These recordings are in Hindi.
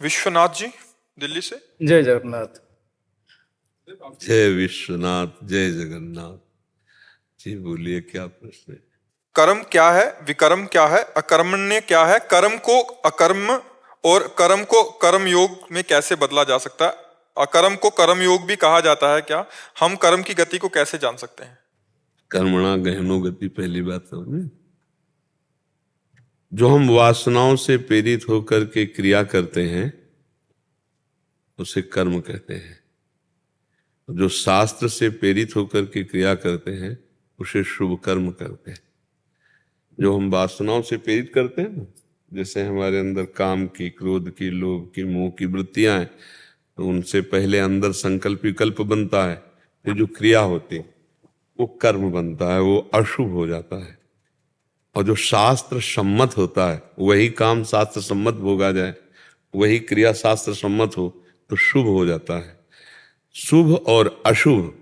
विश्वनाथ जी दिल्ली से। जय जगन्नाथ। जय विश्वनाथ, जय जगन्नाथ जी। बोलिए, क्या प्रश्न है? कर्म क्या है, विकर्म क्या है, अकर्मण्य क्या है, कर्म को अकर्म और कर्म को कर्म योग में कैसे बदला जा सकता है, अकर्म को कर्म योग भी कहा जाता है क्या, हम कर्म की गति को कैसे जान सकते हैं? कर्मणा गहनो गति, पहली बात समझे। जो हम वासनाओं से प्रेरित होकर के क्रिया करते हैं उसे कर्म कहते हैं। जो शास्त्र से प्रेरित होकर के क्रिया करते हैं उसे शुभ कर्म करते हैं। जो हम वासनाओं से प्रेरित करते हैं ना, जैसे हमारे अंदर काम की, क्रोध की, लोभ की, मोह की वृत्तियां हैं, तो उनसे पहले अंदर संकल्प विकल्प बनता है, फिर जो क्रिया होती है वो कर्म बनता है, वो अशुभ हो जाता है। और जो शास्त्र सम्मत होता है वही काम शास्त्र सम्मत भोगा जाए, वही क्रिया शास्त्र सम्मत हो तो शुभ हो जाता है। शुभ और अशुभ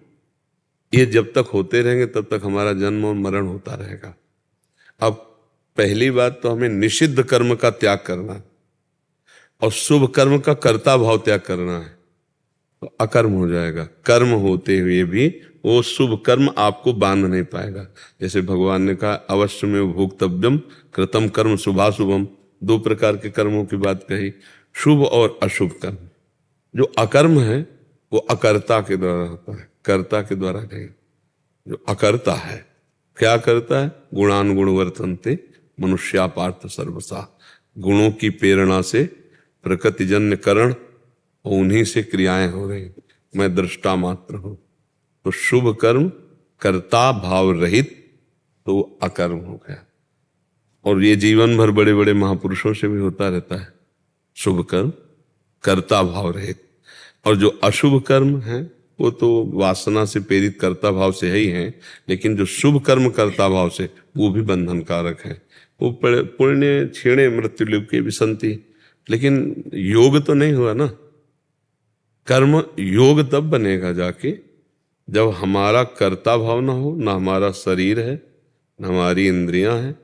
ये जब तक होते रहेंगे तब तक हमारा जन्म और मरण होता रहेगा। अब पहली बात तो हमें निषिद्ध कर्म का त्याग करना है और शुभ कर्म का कर्ता भाव त्याग करना है, तो अकर्म हो जाएगा। कर्म होते हुए भी वो शुभ कर्म आपको बांध नहीं पाएगा। जैसे भगवान ने कहा अवश्य में भोक्तव्यम कृतम कर्म शुभाशुभम, दो प्रकार के कर्मों की बात कही, शुभ और अशुभ कर्म। जो अकर्म है वो अकर्ता के द्वारा होता है, कर्ता के द्वारा नहीं। जो अकर्ता है क्या करता है? गुणानुगुण वर्तन्ते मनुष्या पार्थ सर्वसा। गुणों की प्रेरणा से प्रकृतिजन्य करण और उन्हीं से क्रियाएं हो रही, मैं दृष्टा मात्र हूं। तो शुभ कर्म कर्ता भाव रहित तो अकर्म हो गया। और ये जीवन भर बड़े बड़े महापुरुषों से भी होता रहता है, शुभ कर्म कर्ता भाव रहित। और जो अशुभ कर्म है वो तो वासना से प्रेरित कर्ता भाव से ही है, लेकिन जो शुभ कर्म कर्ता भाव से वो भी बंधनकारक है। वो पुण्य क्षीणे मृत्यु लोके विसंति, लेकिन योग तो नहीं हुआ ना। कर्म योग तब बनेगा जाके जब हमारा कर्ता भाव ना हो, ना हमारा शरीर है, ना हमारी इंद्रियां हैं।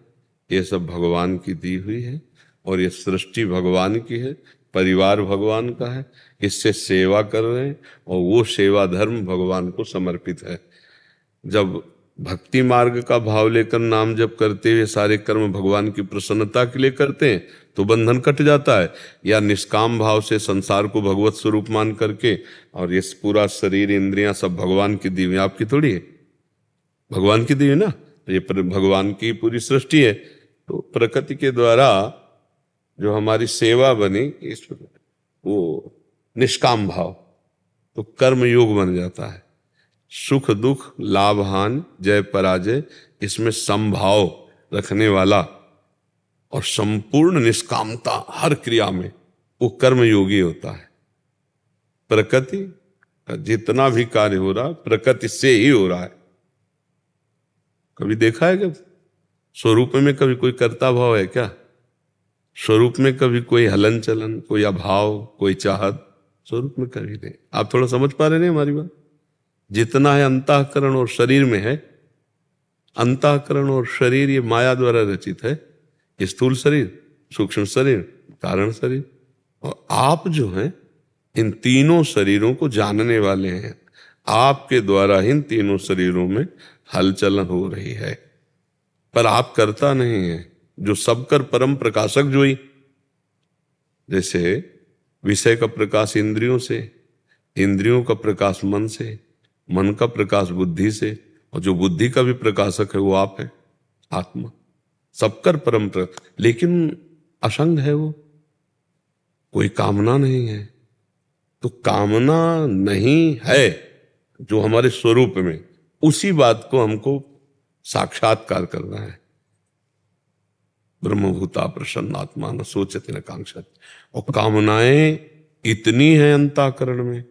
ये सब भगवान की दी हुई है और ये सृष्टि भगवान की है, परिवार भगवान का है, इससे सेवा कर रहे हैं और वो सेवा धर्म भगवान को समर्पित है। जब भक्ति मार्ग का भाव लेकर नाम जप करते हुए सारे कर्म भगवान की प्रसन्नता के लिए करते हैं तो बंधन कट जाता है। या निष्काम भाव से संसार को भगवत स्वरूप मान करके, और ये पूरा शरीर इंद्रियां सब भगवान की दी हुई, आपकी थोड़ी है, भगवान की दी हुई ना। ये भगवान की पूरी सृष्टि है, तो प्रकृति के द्वारा जो हमारी सेवा बनी इस वो निष्काम भाव, तो कर्म योग बन जाता है। सुख दुख लाभ हानि जय पराजय इसमें समभाव रखने वाला और संपूर्ण निष्कामता हर क्रिया में, वो कर्म योगी होता है। प्रकृति का जितना भी कार्य हो रहा है प्रकृति से ही हो रहा है। कभी देखा है क्या स्वरूप में कभी कोई कर्ता भाव है क्या? स्वरूप में कभी कोई हलन चलन, कोई अभाव, कोई चाहत, स्वरूप में कभी नहीं। आप थोड़ा समझ पा रहे नहीं हमारी बात? जितना है अंतःकरण और शरीर में है। अंतःकरण और शरीर ये माया द्वारा रचित है, स्थूल शरीर, सूक्ष्म शरीर, कारण शरीर। और आप जो हैं इन तीनों शरीरों को जानने वाले हैं। आपके द्वारा इन तीनों शरीरों में हलचलन हो रही है, पर आप करता नहीं है। जो सबकर परम प्रकाशक जो ही, जैसे विषय का प्रकाश इंद्रियों से, इंद्रियों का प्रकाश मन से, मन का प्रकाश बुद्धि से, और जो बुद्धि का भी प्रकाशक है वो आप है, आत्मा। सबकर परम प्रकाश, लेकिन असंग है वो, कोई कामना नहीं है। तो कामना नहीं है जो हमारे स्वरूप में, उसी बात को हमको साक्षात्कार करना है। ब्रह्मभूता प्रसन्नात्मा न सोचते न कांक्षत। और कामनाएं इतनी हैं अंतःकरण में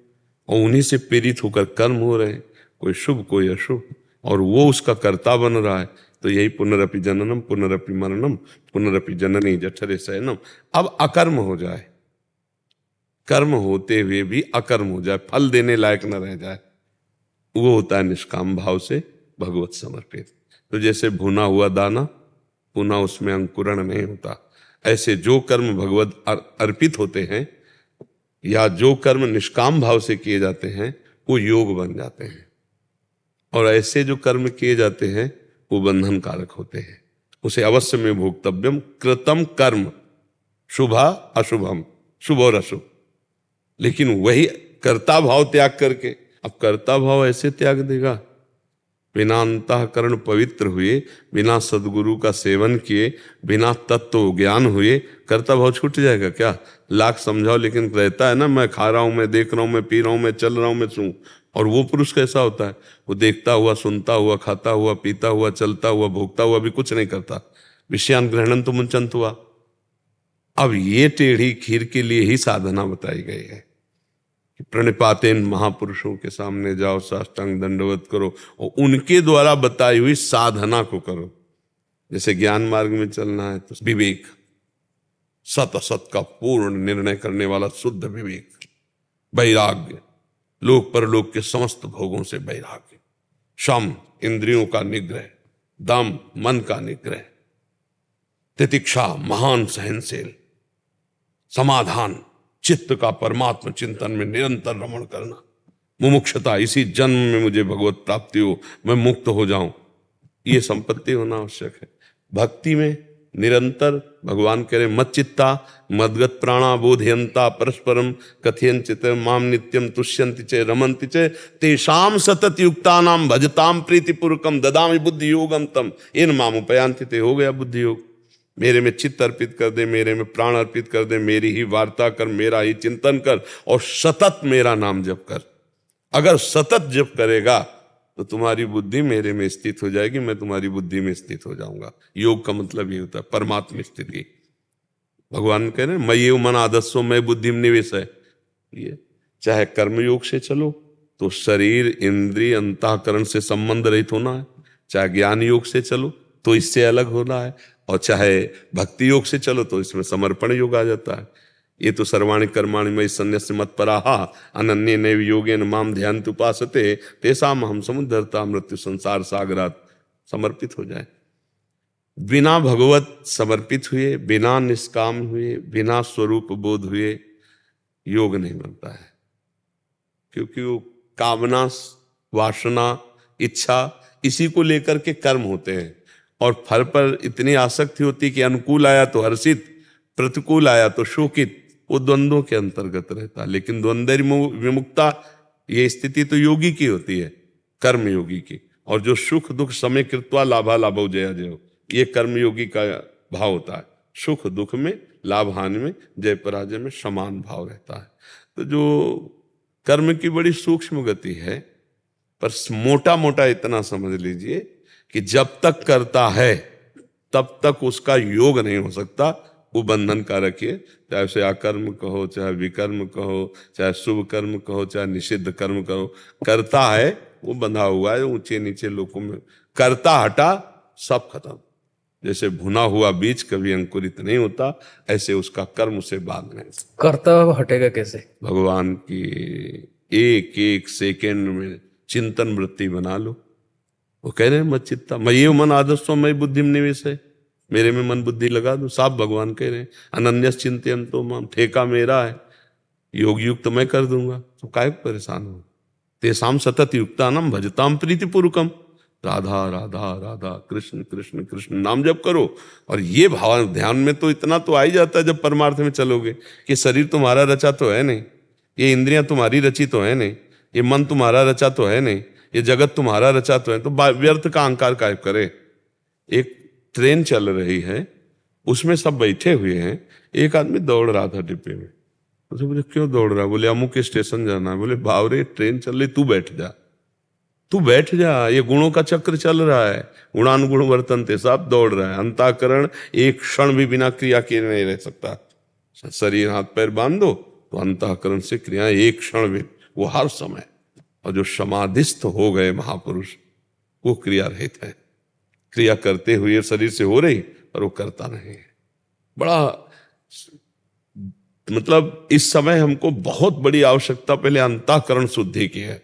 और उन्हीं से प्रेरित होकर कर्म हो रहे हैं, कोई शुभ कोई अशुभ, और वो उसका कर्ता बन रहा है। तो यही पुनरपि जननम पुनरपि मरणम पुनरपि जननी जठरे शयनम। अब अकर्म हो जाए, कर्म होते हुए भी अकर्म हो जाए, फल देने लायक न रह जाए, वो होता है निष्काम भाव से भगवत समर्पित। तो जैसे भुना हुआ दाना पुनः उसमें अंकुरण नहीं होता, ऐसे जो कर्म भगवत अर्पित होते हैं या जो कर्म निष्काम भाव से किए जाते हैं वो योग बन जाते हैं, और ऐसे जो कर्म किए जाते हैं वो बंधन कारक होते हैं। उसे अवश्य में भोक्तव्यम कृतम कर्म शुभा अशुभम, शुभ और अशुभ। लेकिन वही कर्ता भाव त्याग करके, अब कर्ता भाव ऐसे त्याग देगा, बिना अंतःकरण पवित्र हुए, बिना सदगुरु का सेवन किए, बिना तत्व ज्ञान हुए कर्ता भाव छूट जाएगा क्या? लाख समझाओ लेकिन रहता है ना, मैं खा रहा हूं, मैं देख रहा हूं, मैं पी रहा हूं, मैं चल रहा हूं, मैं सू। और वो पुरुष कैसा होता है? वो देखता हुआ, सुनता हुआ, खाता हुआ, पीता हुआ, चलता हुआ, भोगता हुआ भी कुछ नहीं करता। विषयान ग्रहणन तो मुंचंत हुआ। अब ये टेढ़ी खीर के लिए ही साधना बताई गई है। प्रणिपातेन महापुरुषों के सामने जाओ, साष्टांग दंडवत करो और उनके द्वारा बताई हुई साधना को करो। जैसे ज्ञान मार्ग में चलना है तो विवेक, सत असत का पूर्ण निर्णय करने वाला शुद्ध विवेक, वैराग्य, लोक परलोक के समस्त भोगों से वैराग्य, शम इंद्रियों का निग्रह, दम मन का निग्रह, तितिक्षा महान सहनशील, समाधान चित्त का परमात्मा चिंतन में निरंतर रमण करना, मुमुक्षता इसी जन्म में मुझे भगवत प्राप्ति हो, मैं मुक्त हो जाऊं, ये संपत्ति होना आवश्यक है। भक्ति में निरंतर भगवान कह रहे मच्चित्ता मदगत प्राणा बोधयंता परस्परम कथयंचित माम नित्यम तुष्यंति च रमन्ति च तेषाम सतत युक्तानाम भजताम प्रीतिपूर्वकम ददामि बुद्धि योगम तम इन माम उपयांति ते। हो गया बुद्धि योग। मेरे में चित्त अर्पित कर दे, मेरे में प्राण अर्पित कर दे, मेरी ही वार्ता कर, मेरा ही चिंतन कर और सतत मेरा नाम जप कर। अगर सतत जप करेगा तो तुम्हारी बुद्धि मेरे में स्थित हो जाएगी, मैं तुम्हारी बुद्धि में स्थित हो जाऊंगा। योग का मतलब ये होता है परमात्मा स्थिति। भगवान कह रहे मय्येव मन आदस्सो मैं बुद्धि में निवेश है। ये चाहे कर्म योग से चलो तो शरीर इंद्रिय अंतःकरण से संबंध रहित होना है, चाहे ज्ञान योग से चलो तो इससे अलग होना है, और चाहे भक्ति योग से चलो तो इसमें समर्पण योग आ जाता है। ये तो सर्वाणि कर्माणि मयि सन्न्यस्य मत्पराः अनन्ये नैव योगेन माम ध्यानन्ति उपासते तेषाम् अहं समुद्धर्ता मृत्यु संसार सागरात्। समर्पित हो जाए। बिना भगवत समर्पित हुए, बिना निष्काम हुए, बिना स्वरूप बोध हुए योग नहीं बनता है, क्योंकि वो कामना, वासना, इच्छा इसी को लेकर के कर्म होते हैं, और फल पर इतनी आसक्ति होती कि अनुकूल आया तो हर्षित, प्रतिकूल आया तो शोकित, वो द्वंद्वों के अंतर्गत रहता है। लेकिन द्वंद्व विमुक्ता ये स्थिति तो योगी की होती है, कर्म योगी की। और जो सुख दुख समय कृत्वा लाभा लाभो जया जयो, ये कर्म योगी का भाव होता है। सुख दुख में, लाभ हानि में, जय पराजय में समान भाव रहता है। तो जो कर्म की बड़ी सूक्ष्म गति है, पर मोटा मोटा इतना समझ लीजिए कि जब तक करता है तब तक उसका योग नहीं हो सकता, वो बंधन कारक है। चाहे उसे अकर्म कहो, चाहे विकर्म कहो, चाहे शुभ कर्म कहो, चाहे निषिद्ध कर्म कहो, करता है वो बंधा हुआ है ऊंचे नीचे लोकों में। करता हटा सब खत्म। जैसे भुना हुआ बीज कभी अंकुरित नहीं होता, ऐसे उसका कर्म उसे बांध नहीं। करता हटेगा कैसे? भगवान की एक एक सेकेंड में चिंतन वृत्ति बना लो। वो कह रहे हैं मच्चित्ता मय्येव मन आदस्सो मयि बुद्धि में निवेश है, मेरे में मन बुद्धि लगा दो। साफ भगवान कह रहे हैं अनन्यस चिंतयन्तो माम, ठेका मेरा है, योग युक्त मैं कर दूंगा, तो काहे परेशान हो। तेषाम सतत युक्तानाम भजताम प्रीतिपूर्वकम, राधा राधा राधा कृष्ण कृष्ण कृष्ण नाम जप करो। और ये भाव ध्यान में तो इतना तो आ ही जाता है जब परमार्थ में चलोगे कि शरीर तुम्हारा रचा तो है नहीं, ये इंद्रियां तुम्हारी रची तो है नहीं, ये मन तुम्हारा रचा तो है नहीं, ये जगत तुम्हारा रचा तो है, तो व्यर्थ का अहंकार काहे करे। एक ट्रेन चल रही है, उसमें सब बैठे हुए हैं, एक आदमी दौड़ रहा था डिब्बे में। उसे बोले क्यों दौड़ रहा है? बोले अमुक स्टेशन जाना है। बोले बावरे ट्रेन चल रही, तू बैठ जा, तू बैठ जा, ये गुणों का चक्र चल रहा है, गुणानुगुण वर्तनते, सब दौड़ रहा है। अंतःकरण एक क्षण भी बिना क्रिया किए नहीं रह सकता। शरीर हाथ पैर बांध दो तो अंतःकरण से क्रियाएं एक क्षण भी, वो हर समय। और जो समाधिस्थ हो गए महापुरुष, वो क्रिया रहित है, क्रिया करते हुए शरीर से हो रही और वो करता नहीं है। बड़ा मतलब इस समय हमको बहुत बड़ी आवश्यकता पहले अंतःकरण शुद्धि की है,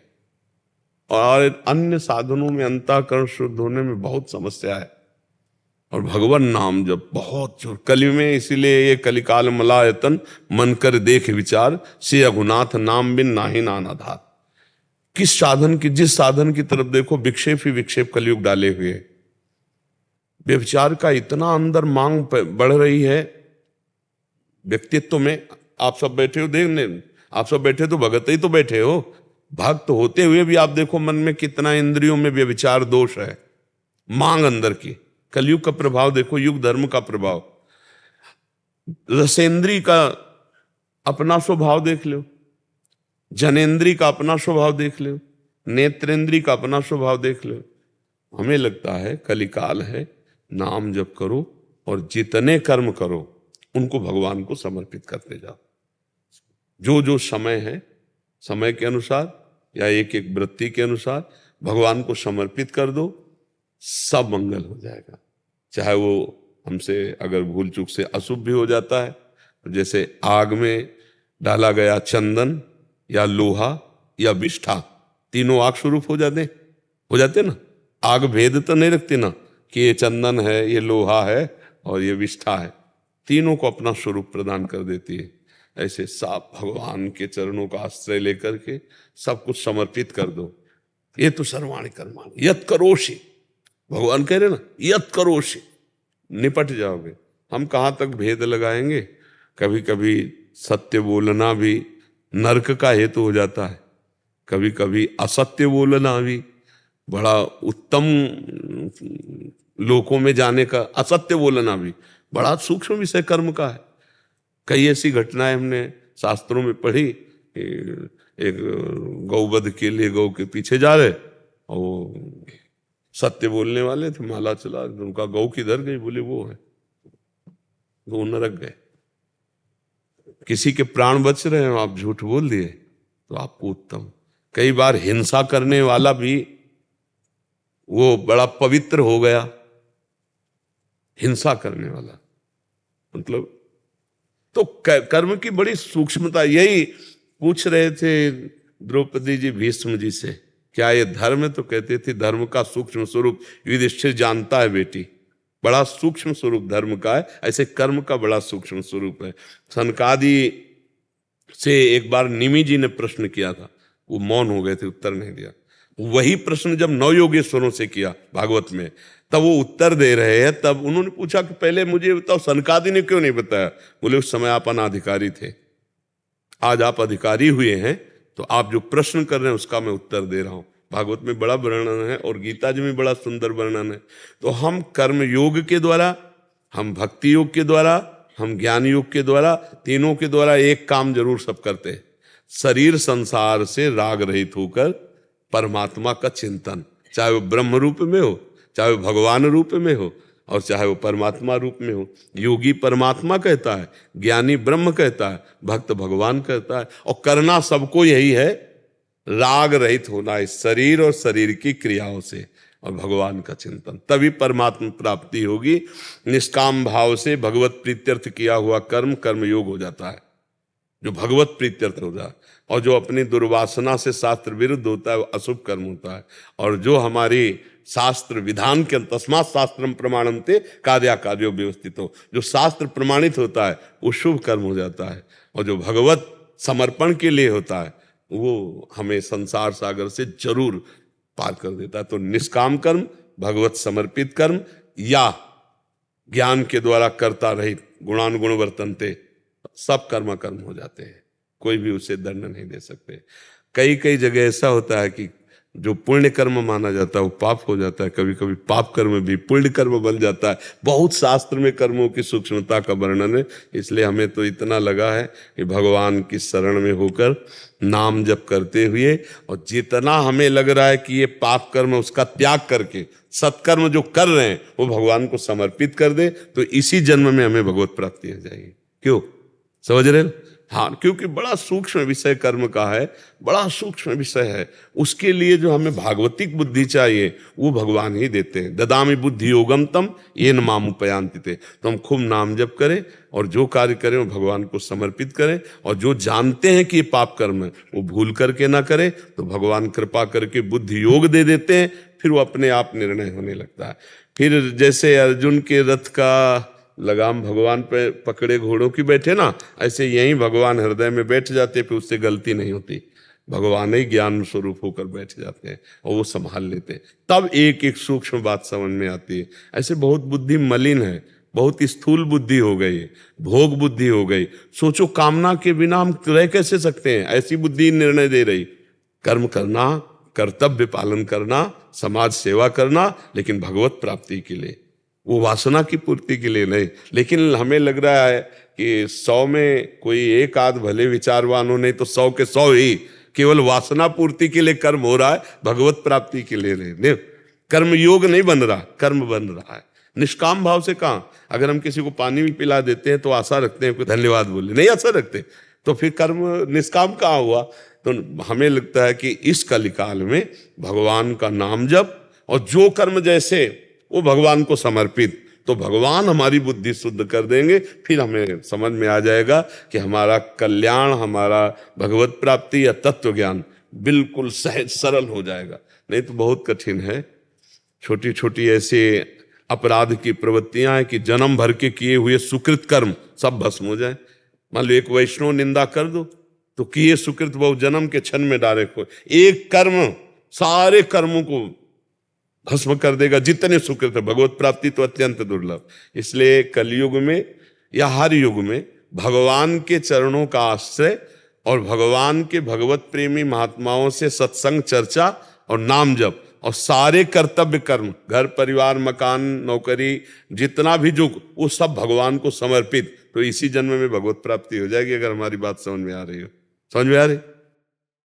और अन्य साधनों में अंतःकरण शुद्ध होने में बहुत समस्या है। और भगवान नाम जब बहुत जोर कलि में, इसीलिए ये कलिकाल मलायतन मन कर देख विचार से रघुनाथ नाम बिन नाहि नानाधार। किस साधन की, जिस साधन की तरफ देखो विक्षेप ही विक्षेप कलयुग डाले हुए। व्यभिचार का इतना अंदर मांग बढ़ रही है व्यक्तित्व में। आप सब बैठे हो देखने, आप सब बैठे तो भगत ही तो बैठे हो, भक्त होते हुए भी आप देखो मन में कितना इंद्रियों में व्यभिचार दोष है, मांग अंदर की। कलयुग का प्रभाव देखो, युग धर्म का प्रभाव। रसेंद्री का अपना स्वभाव देख लो, जनेन्द्री का अपना स्वभाव देख लो, नेत्रेंद्री का अपना स्वभाव देख लो। हमें लगता है कलिकाल है, नाम जप करो और जितने कर्म करो उनको भगवान को समर्पित करते जाओ। जो जो समय है, समय के अनुसार या एक एक वृत्ति के अनुसार भगवान को समर्पित कर दो, सब मंगल हो जाएगा। चाहे वो हमसे अगर भूल चूक से अशुभ भी हो जाता है, तो जैसे आग में डाला गया चंदन या लोहा या विष्ठा, तीनों आग स्वरूप हो जाते ना। आग भेद तो नहीं रखती ना कि ये चंदन है, ये लोहा है और ये विष्ठा है, तीनों को अपना स्वरूप प्रदान कर देती है। ऐसे साफ भगवान के चरणों का आश्रय लेकर के सब कुछ समर्पित कर दो। ये तो सर्वाणि कर्माणि यत् करोषि, भगवान कह रहे ना यत् करोषि, निपट जाओगे। हम कहाँ तक भेद लगाएंगे। कभी कभी सत्य बोलना भी नरक का हेतु हो जाता है, कभी कभी असत्य बोलना भी बड़ा उत्तम लोकों में जाने का, असत्य बोलना भी बड़ा सूक्ष्म विषय कर्म का है। कई ऐसी घटनाएं हमने शास्त्रों में पढ़ी। एक गौवध के लिए गौ के पीछे जा रहे और सत्य बोलने वाले थे, माला चला, उनका गौ किधर गई, बोले वो है, वो नरक गए। किसी के प्राण बच रहे हैं, आप झूठ बोल दिए तो आपको उत्तम। कई बार हिंसा करने वाला भी वो बड़ा पवित्र हो गया, हिंसा करने वाला मतलब। तो कर्म की बड़ी सूक्ष्मता। यही पूछ रहे थे द्रौपदी जी भीष्म जी से, क्या ये धर्म है? तो कहते थे धर्म का सूक्ष्म स्वरूप युधिष्ठिर जानता है बेटी, बड़ा सूक्ष्म स्वरूप धर्म का है, ऐसे कर्म का बड़ा सूक्ष्म स्वरूप है। सनकादि से एक बार निमि जी ने प्रश्न किया था, वो मौन हो गए थे, उत्तर नहीं दिया। वही प्रश्न जब नवयोगेश्वरों से किया भागवत में, तब वो उत्तर दे रहे हैं। तब उन्होंने पूछा कि पहले मुझे बताओ सनकादि ने क्यों नहीं बताया? बोले उस समय आप अनाधिकारी थे, आज आप अधिकारी हुए हैं, तो आप जो प्रश्न कर रहे हैं उसका मैं उत्तर दे रहा हूं। भागवत में बड़ा वर्णन है और गीता जी में बड़ा सुंदर वर्णन है। तो हम कर्म योग के द्वारा, हम भक्ति योग के द्वारा, हम ज्ञान योग के द्वारा, तीनों के द्वारा एक काम जरूर सब करते हैं, शरीर संसार से राग रहित होकर परमात्मा का चिंतन, चाहे वो ब्रह्म रूप में हो, चाहे वो भगवान रूप में हो, और चाहे वो परमात्मा रूप में हो। योगी परमात्मा कहता है, ज्ञानी ब्रह्म कहता है, भक्त भगवान कहता है। और करना सबको यही है, राग रहित होना इस शरीर और शरीर की क्रियाओं से, और भगवान का चिंतन, तभी परमात्मा प्राप्ति होगी। निष्काम भाव से भगवत प्रीत्यर्थ किया हुआ कर्म कर्मयोग हो जाता है, जो भगवत प्रीत्यर्थ होता है। और जो अपनी दुर्वासना से शास्त्र विरुद्ध होता है वो अशुभ कर्म होता है। और जो हमारी शास्त्र विधान के तस्मात् शास्त्रम प्रमाणन्ते कार्या कार्यो व्यवस्थित हो, जो शास्त्र प्रमाणित होता है वो शुभ कर्म हो जाता है। और जो भगवत समर्पण के लिए होता है वो हमें संसार सागर से जरूर पार कर देता है। तो निष्काम कर्म, भगवत समर्पित कर्म, या ज्ञान के द्वारा करता रहित गुणानुगुण वर्तनते, सब कर्म कर्म हो जाते हैं, कोई भी उसे दंड नहीं दे सकते। कई कई जगह ऐसा होता है कि जो पुण्य कर्म माना जाता है वो पाप हो जाता है, कभी कभी पाप कर्म भी पुण्य कर्म बन जाता है। बहुत शास्त्र में कर्मों की सूक्ष्मता का वर्णन है। इसलिए हमें तो इतना लगा है कि भगवान की शरण में होकर नाम जप करते हुए, और जितना हमें लग रहा है कि ये पाप कर्म है उसका त्याग करके सत्कर्म जो कर रहे हैं वो भगवान को समर्पित कर दे, तो इसी जन्म में हमें भगवत प्राप्ति हो जाएगी। क्यों, समझ रहे हैं? हाँ, क्योंकि बड़ा सूक्ष्म विषय कर्म का है, बड़ा सूक्ष्म विषय है। उसके लिए जो हमें भागवतिक बुद्धि चाहिए वो भगवान ही देते हैं। ददामि बुद्धि योगम तम येन माम उपयान्ति ते। तो हम खूब नाम जप करें और जो कार्य करें वो भगवान को समर्पित करें, और जो जानते हैं कि ये पाप कर्म है वो भूल करके ना करें, तो भगवान कृपा करके बुद्धि योग दे देते हैं, फिर वो अपने आप निर्णय होने लगता है। फिर जैसे अर्जुन के रथ का लगाम भगवान पे पकड़े घोड़ों की बैठे ना, ऐसे यही भगवान हृदय में बैठ जाते, फिर उससे गलती नहीं होती। भगवान ही ज्ञान स्वरूप होकर बैठ जाते हैं और वो संभाल लेते हैं। तब एक एक सूक्ष्म बात समझ में आती है। ऐसे बहुत बुद्धि मलिन है, बहुत स्थूल बुद्धि हो गई, भोग बुद्धि हो गई। सोचो कामना के बिना हम रह कैसे सकते हैं, ऐसी बुद्धि निर्णय दे रही। कर्म करना, कर्तव्य पालन करना, समाज सेवा करना, लेकिन भगवत प्राप्ति के लिए, वो वासना की पूर्ति के लिए नहीं। लेकिन हमें लग रहा है कि 100 में कोई एक आध भले विचारवान हो, नहीं तो 100 के 100 ही केवल वासना पूर्ति के लिए कर्म हो रहा है, भगवत प्राप्ति के लिए नहीं। कर्म योग नहीं बन रहा, कर्म बन रहा है। निष्काम भाव से कहाँ, अगर हम किसी को पानी भी पिला देते हैं तो आशा रखते हैं कोई धन्यवाद बोले, नहीं आशा रखते, तो फिर कर्म निष्काम कहाँ हुआ। तो हमें लगता है कि इस कलिकाल में भगवान का नाम जप और जो कर्म जैसे वो भगवान को समर्पित, तो भगवान हमारी बुद्धि शुद्ध कर देंगे। फिर हमें समझ में आ जाएगा कि हमारा कल्याण, हमारा भगवत प्राप्ति या तत्व ज्ञान बिल्कुल सहज सरल हो जाएगा। नहीं तो बहुत कठिन है। छोटी छोटी ऐसे अपराध की प्रवृत्तियां हैं कि जन्म भर के किए हुए सुकृत कर्म सब भस्म हो जाए। मान लो एक वैष्णव निंदा कर दो तो किए सुकृत बहु जन्म के क्षण में डाले को, एक कर्म सारे कर्मों को भस्म कर देगा, जितने सुकृत है। भगवत प्राप्ति तो अत्यंत दुर्लभ। इसलिए कलयुग में या हर युग में भगवान के चरणों का आश्रय और भगवान के भगवत प्रेमी महात्माओं से सत्संग, चर्चा और नाम जप और सारे कर्तव्य कर्म, घर परिवार मकान नौकरी जितना भी जो, वो सब भगवान को समर्पित, तो इसी जन्म में भगवत प्राप्ति हो जाएगी। अगर हमारी बात समझ में आ रही हो, समझ में आ रही?